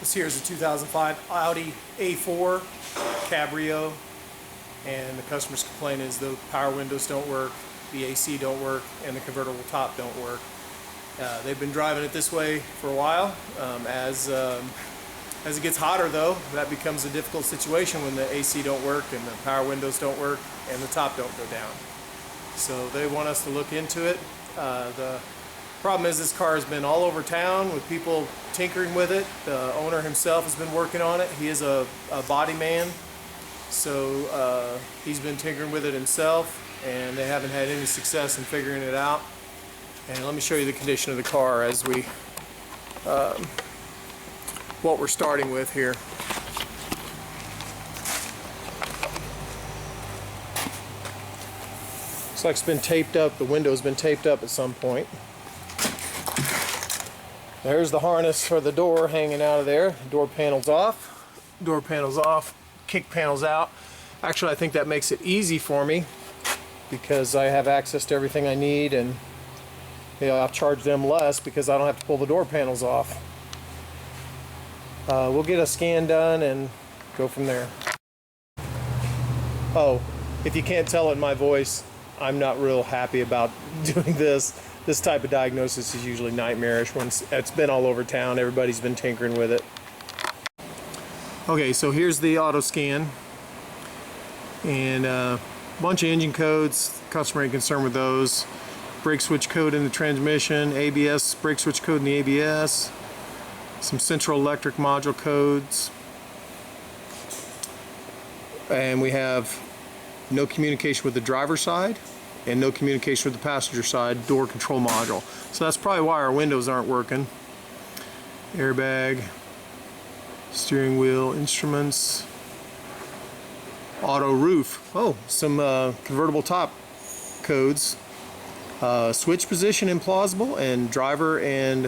This here is a 2005 Audi A4 Cabrio, and the customer's complaint is the power windows don't work, the AC don't work, and the convertible top don't work. They've been driving it this way for a while. As it gets hotter though, that becomes a difficult situation when the AC don't work and the power windows don't work and the top don't go down. So they want us to look into it. The problem is this car has been all over town with people tinkering with it. The owner himself has been working on it. He is a body man, so he's been tinkering with it himself, and they haven't had any success in figuring it out. And let me show you the condition of the car as we what we're starting with here. Looks like it's been taped up. The window's been taped up at some point. There's the harness for the door hanging out of there. Door panel's off. Door panel's off. Kick panel's out. Actually, I think that makes it easy for me because I have access to everything I need, and I'll charge them less because I don't have to pull the door panels off. We'll get a scan done and go from there. Oh, if you can't tell in my voice, I'm not real happy about doing this. This type of diagnosis is usually nightmarish when it's been all over town. Everybody's been tinkering with it. Okay, so here's the auto scan, and a bunch of engine codes. Customer ain't concerned with those. Brake switch code in the transmission, ABS brake switch code in the ABS, some central electric module codes, and we have no communication with the driver's side and no communication with the passenger side door control module. So that's probably why our windows aren't working. Airbag, steering wheel, instruments, auto roof. Oh, some convertible top codes. Switch position implausible, and driver, and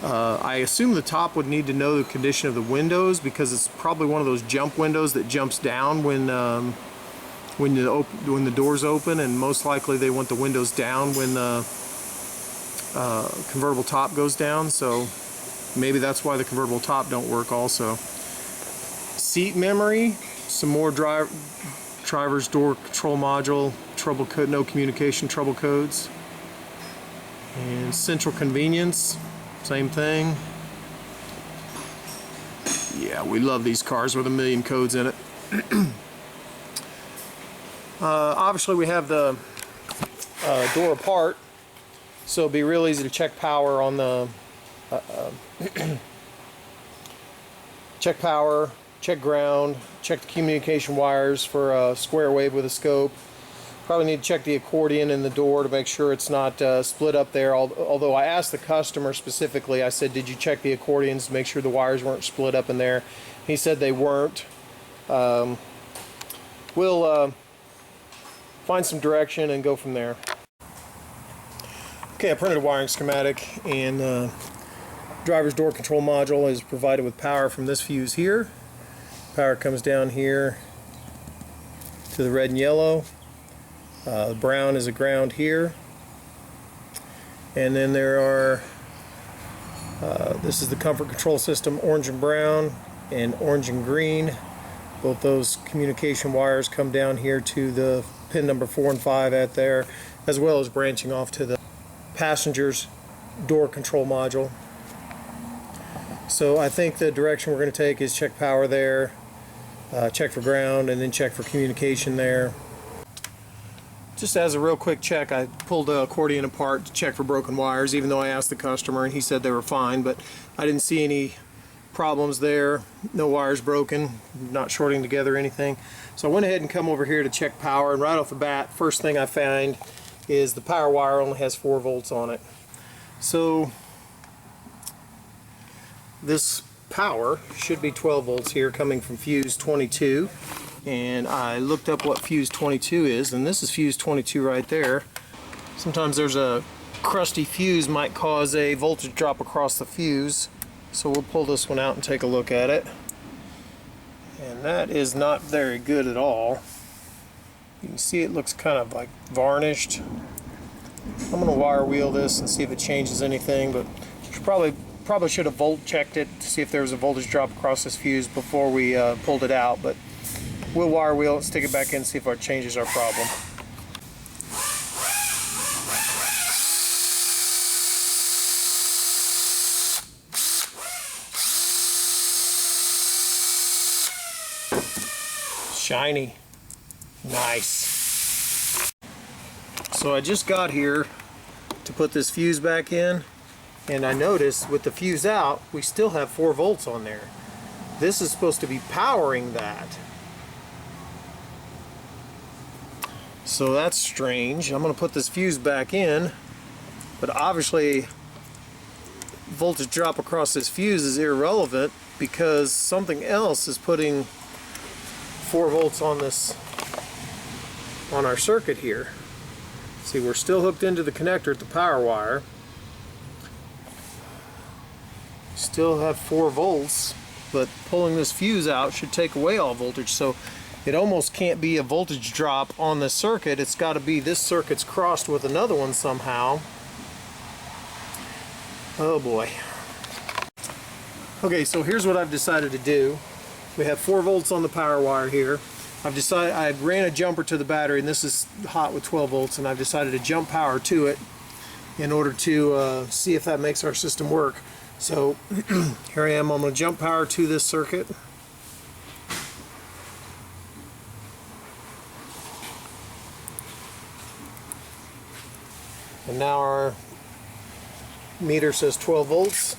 I assume the top would need to know the condition of the windows because it's probably one of those jump windows that jumps down when the doors open, and most likely they want the windows down when the convertible top goes down, so maybe that's why the convertible top don't work also. Seat memory, some more driver's door control module, trouble code, no communication trouble codes, and central convenience, same thing. Yeah, we love these cars with a million codes in it. Obviously we have the door apart, so it'll be real easy to check power on the check power, check ground, check the communication wires for a square wave with a scope. Probably need to check the accordion in the door to make sure it's not split up there, although I asked the customer specifically, I said, did you check the accordions to make sure the wires weren't split up in there? He said they weren't. We'll find some direction and go from there. Okay, I printed a wiring schematic, and driver's door control module is provided with power from this fuse here. Power comes down here to the red and yellow. Brown is a ground here, and then there are this is the comfort control system, orange and brown and orange and green. Both those communication wires come down here to the pin number 4 and 5 at there, as well as branching off to the passenger's door control module. So I think the direction we're going to take is check power there, check for ground, and then check for communication there. Just as a real quick check, I pulled the accordion apart to check for broken wires, even though I asked the customer and he said they were fine, but I didn't see any problems there. No wires broken, not shorting together or anything. So I went ahead and come over here to check power, and right off the bat, first thing I find is the power wire only has 4 volts on it. So this power should be 12 volts here coming from fuse 22. And I looked up what fuse 22 is, and this is fuse 22 right there. Sometimes there's a crusty fuse might cause a voltage drop across the fuse, so we'll pull this one out and take a look at it. And that is not very good at all. You can see it looks kind of like varnished. I'm going to wire wheel this and see if it changes anything, but you should probably probably should have volt checked it to see if there was a voltage drop across this fuse before we pulled it out, but we'll wire wheel it, stick it back in, and see if it changes our problem. Shiny. Nice. So I just got here to put this fuse back in, and I noticed with the fuse out we still have 4 volts on there. This is supposed to be powering that. So that's strange. I'm going to put this fuse back in, but obviously voltage drop across this fuse is irrelevant because something else is putting 4 volts on this, on our circuit here. See, we're still hooked into the connector at the power wire. Still have 4 volts, but pulling this fuse out should take away all voltage, so it almost can't be a voltage drop on the circuit. It's got to be this circuit's crossed with another one somehow. Oh boy. Okay, so here's what I've decided to do. We have 4 volts on the power wire here. I ran a jumper to the battery, and this is hot with 12 volts, and I've decided to jump power to it in order to see if that makes our system work. So here I am. I'm going to jump power to this circuit. And now our meter says 12 volts,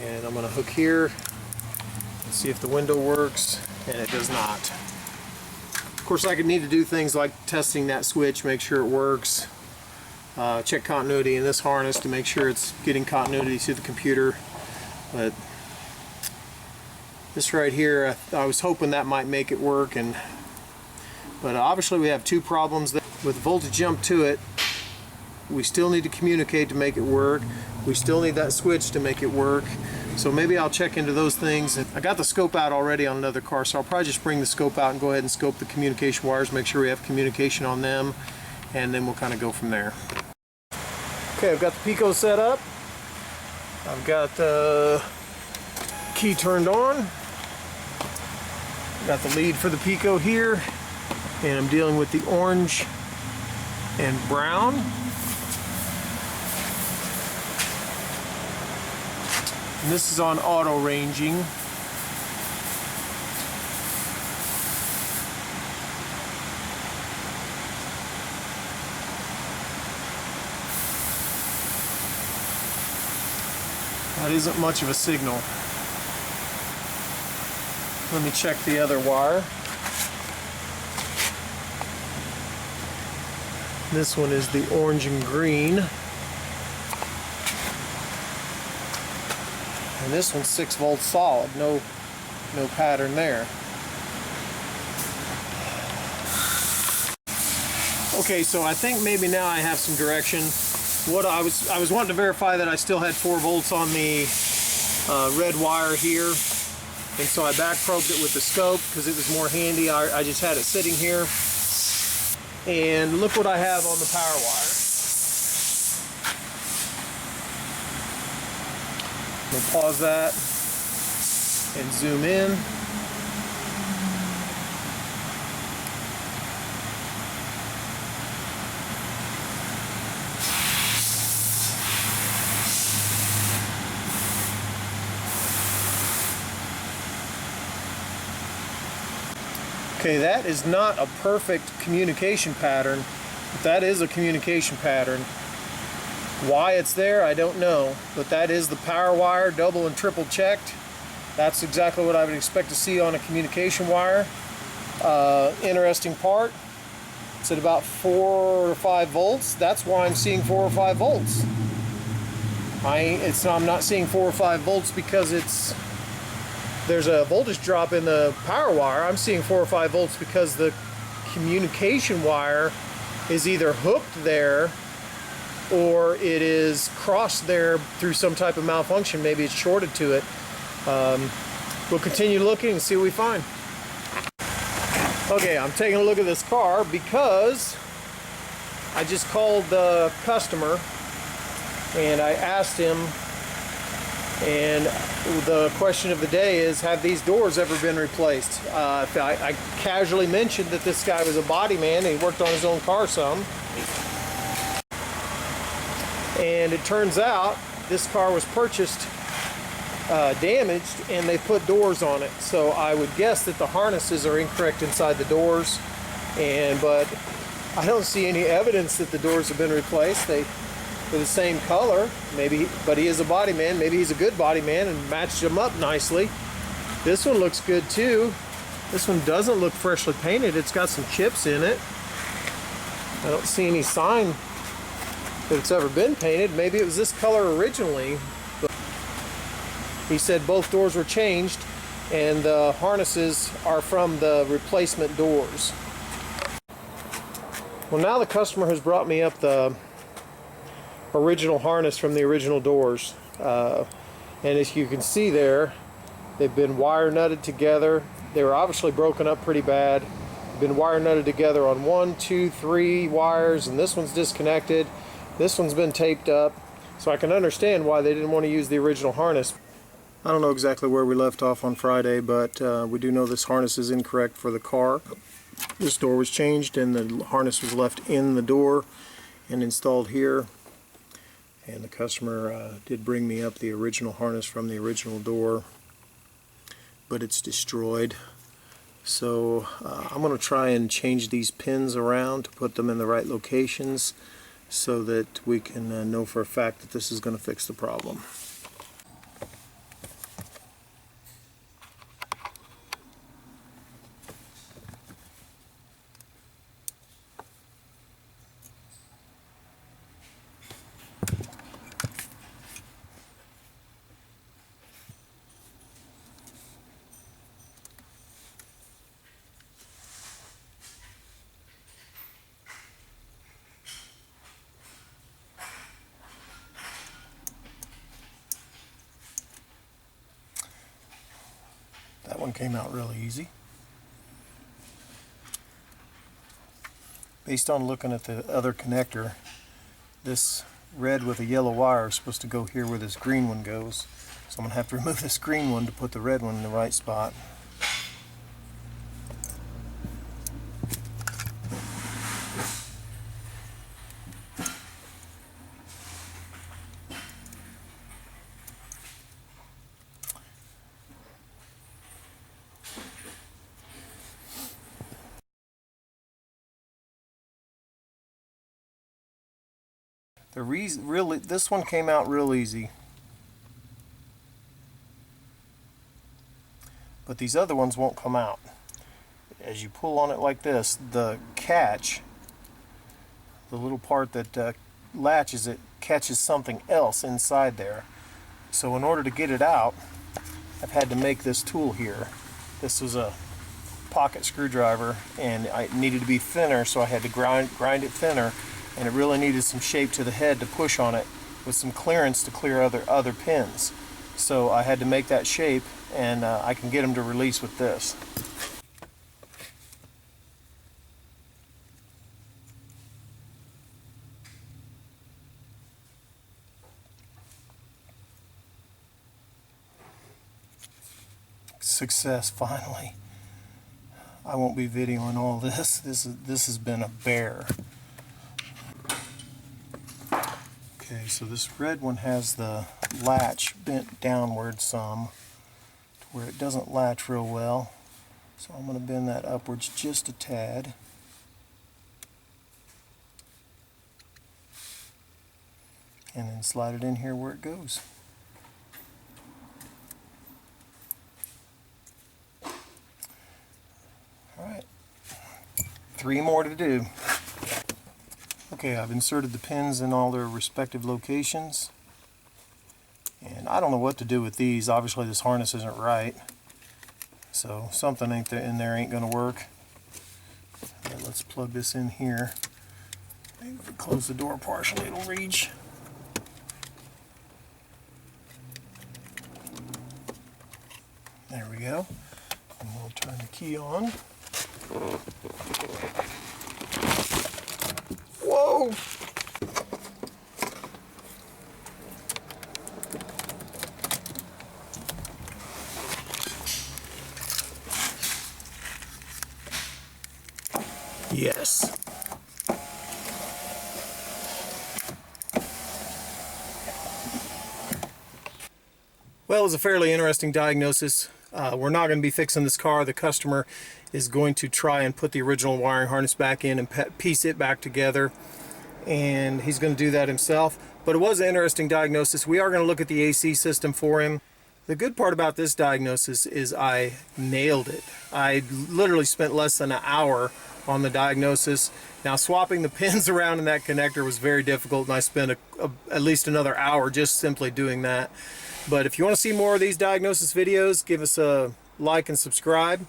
and I'm going to hook here and see if the window works, and it does not. Of course, I could need to do things like testing that switch, make sure it works, check continuity in this harness to make sure it's getting continuity to the computer. But this right here, I was hoping that might make it work, but obviously we have 2 problems there. With voltage jump to it, we still need to communicate to make it work. We still need that switch to make it work. So maybe I'll check into those things. I got the scope out already on another car, so I'll probably just bring the scope out and go ahead and scope the communication wires, make sure we have communication on them, and then we'll kind of go from there. Okay, I've got the Pico set up. I've got the key turned on. Got the lead for the Pico here, and I'm dealing with the orange and brown. And this is on auto ranging. That isn't much of a signal. Let me check the other wire. This one is the orange and green. And this one's 6 volts solid, no pattern there. Okay, so I think maybe now I have some direction. What I was wanting to verify that I still had 4 volts on the red wire here, and so I back probed it with the scope because it was more handy. I just had it sitting here, and look what I have on the power wire. We'll pause that and zoom in. Okay, that is not a perfect communication pattern, but that is a communication pattern. Why it's there, I don't know, but that is the power wire, double and triple checked. That's exactly what I would expect to see on a communication wire. Interesting part, it's at about 4 or 5 volts. That's why I'm seeing 4 or 5 volts. I'm not seeing 4 or 5 volts because there's a voltage drop in the power wire. I'm seeing 4 or 5 volts because the communication wire is either hooked there or it is crossed there through some type of malfunction. Maybe it's shorted to it. We'll continue looking and see what we find. Okay, I'm taking a look at this car because I just called the customer and I asked him And the question of the day is, have these doors ever been replaced? I casually mentioned that this guy was a body man and he worked on his own car some. And it turns out this car was purchased damaged and they put doors on it. So I would guess that the harnesses are incorrect inside the doors. But I don't see any evidence that the doors have been replaced. They're the same color, maybe, but he is a body man. Maybe he's a good body man and matched them up nicely. This one looks good too. This one doesn't look freshly painted. It's got some chips in it. I don't see any sign that it's ever been painted. Maybe it was this color originally. But he said both doors were changed and the harnesses are from the replacement doors. Well, now the customer has brought me up the original harness from the original doors. And as you can see there, they've been wire nutted together. They were obviously broken up pretty bad. They've been wire nutted together on 1, 2, 3 wires, and this one's disconnected. This one's been taped up. So I can understand why they didn't want to use the original harness. I don't know exactly where we left off on Friday, but we do know this harness is incorrect for the car. This door was changed and the harness was left in the door and installed here. And the customer did bring me up the original harness from the original door, but it's destroyed. So I'm going to try and change these pins around to put them in the right locations so that we can know for a fact that this is going to fix the problem. That one came out really easy. Based on looking at the other connector, this red with a yellow wire is supposed to go here where this green one goes. So I'm going to have to remove this green one to put the red one in the right spot. This one came out real easy, but these other ones won't come out. As you pull on it like this, the catch, the little part that latches it, catches something else inside there. So in order to get it out, I've had to make this tool here. This was a pocket screwdriver and it needed to be thinner, so I had to grind it thinner. And it really needed some shape to the head to push on it with some clearance to clear other pins. So I had to make that shape, and I can get them to release with this. Success, finally. I won't be videoing all this. This has been a bear. Okay, so this red one has the latch bent downward some to where it doesn't latch real well. So I'm going to bend that upwards just a tad. And then slide it in here where it goes. Alright, 3 more to do. Okay, I've inserted the pins in all their respective locations, and I don't know what to do with these. Obviously this harness isn't right, so something in there ain't going to work. Right, let's plug this in here. Maybe if we close the door partially it'll reach. There we go. And we'll turn the key on. Whoa! Yes. Well, it was a fairly interesting diagnosis. We're not going to be fixing this car. The customer is going to try and put the original wiring harness back in and piece it back together, and he's going to do that himself. But it was an interesting diagnosis. We are going to look at the AC system for him. The good part about this diagnosis is I nailed it. I literally spent less than an hour on the diagnosis. Now, swapping the pins around in that connector was very difficult, and I spent at least another hour just simply doing that. But if you want to see more of these diagnosis videos, give us a like and subscribe.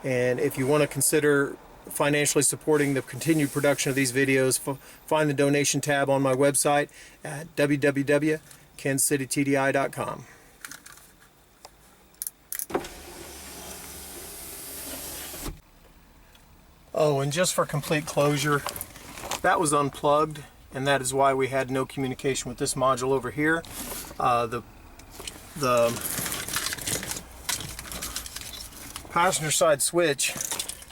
And if you want to consider financially supporting the continued production of these videos, find the donation tab on my website at www.kansascitytdi.com. Oh, and just for complete closure, that was unplugged, and that is why we had no communication with this module over here. The passenger side switch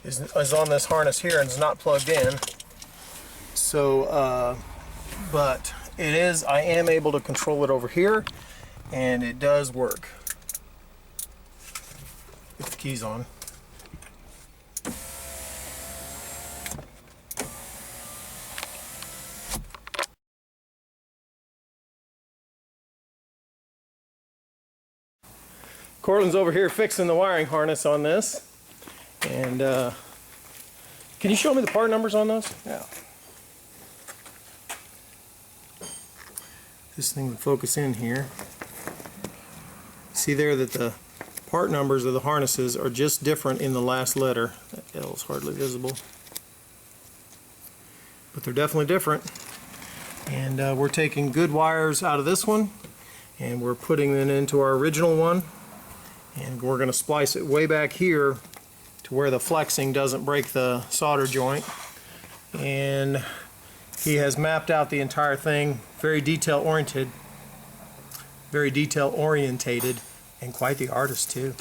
is on this harness here and is not plugged in. So, but it is, I am able to control it over here, and it does work with the keys on. Cortland's over here fixing the wiring harness on this. And can you show me the part numbers on those? Yeah. This thing would focus in here. See there that the part numbers of the harnesses are just different in the last letter. That L is hardly visible, but they're definitely different. And we're taking good wires out of this one, and we're putting them into our original one. And we're going to splice it way back here to where the flexing doesn't break the solder joint. And he has mapped out the entire thing, very detail orientated, and quite the artist too.